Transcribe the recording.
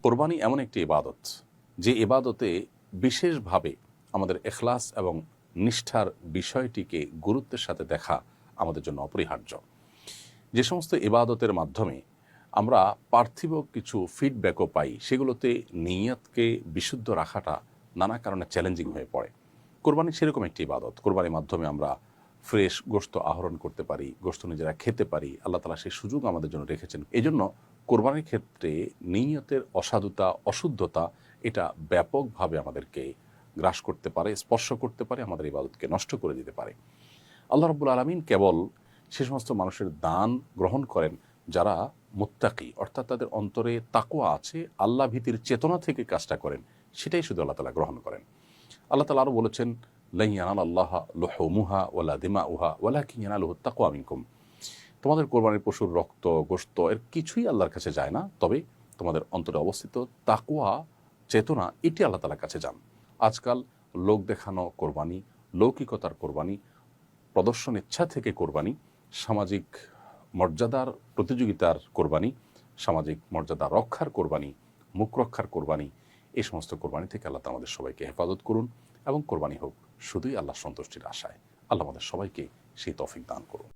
কোরবানি এমন একটি ইবাদত যে ইবাদতে বিশেষভাবে আমাদের ইখলাস এবং নিষ্ঠার বিষয়টিকে গুরুত্বের সাথে দেখা আমাদের জন্য অপরিহার্য। যে সমস্ত ইবাদতের মাধ্যমে আমরা পার্থিব কিছু ফিডব্যাকও পাই, সেগুলোতে নিয়তকে বিশুদ্ধ রাখাটা নানা কারণে চ্যালেঞ্জিং হয়ে পড়ে। কোরবানি সেরকম একটি ইবাদত। কোরবানির মাধ্যমে আমরা ফ্রেশ গোশত আহরণ করতে পারি, গোশত নিজেরা খেতে পারি। আল্লাহ তাআলা সেই সুযোগ আমাদের জন্য রেখেছেন। এজন্য কোরবানির ক্ষেত্রে নিয়তের অসাধুতা, অশুদ্ধতা এটা ব্যাপকভাবে আমাদেরকে গ্রাস করতে পারে, স্পর্শ করতে পারে, আমাদের ইবাদতকে নষ্ট করে দিতে পারে। আল্লাহ রাব্বুল আলামিন কেবল সে সমস্ত মানুষের দান গ্রহণ করেন যারা মুত্তাকি, অর্থাৎ তাদের অন্তরে তাকওয়া আছে, আল্লাহ ভীতির চেতনা থেকে কাজটা করেন, সেটাই শুধু আল্লাহ তাআলা গ্রহণ করেন। আল্লাহ তাআলা আরও বলেছেন, লা ইয়ানালাল্লাহা লুহুমুহা ওয়ালা দিমাউহা ওয়ালাকিন ইয়ানালুহুত তাকওয়া মিনকুম। তোমাদের কোরবানির পশুর রক্ত, গোশত এর কিছুই আল্লাহর কাছে যায় না, তবে তোমাদের অন্তরে অবস্থিত তাকওয়া, চেতনা, এটি আল্লাহ তাআলার কাছে যান। আজকাল লোক দেখানো কোরবানি, লৌকিকতার কোরবানি, প্রদর্শন ইচ্ছা থেকে কোরবানি, সামাজিক মর্যাদার প্রতিযোগিতার কোরবানি, সামাজিক মর্যাদা রক্ষার কোরবানি, মুখ রক্ষার কোরবানি, এই সমস্ত কোরবানি থেকে আল্লাহ আমাদের সবাইকে হেফাজত করুন এবং কোরবানি হোক শুধুই আল্লাহ সন্তুষ্টির আশায়। আল্লাহ আমাদের সবাইকে সেই তৌফিক দান করুন।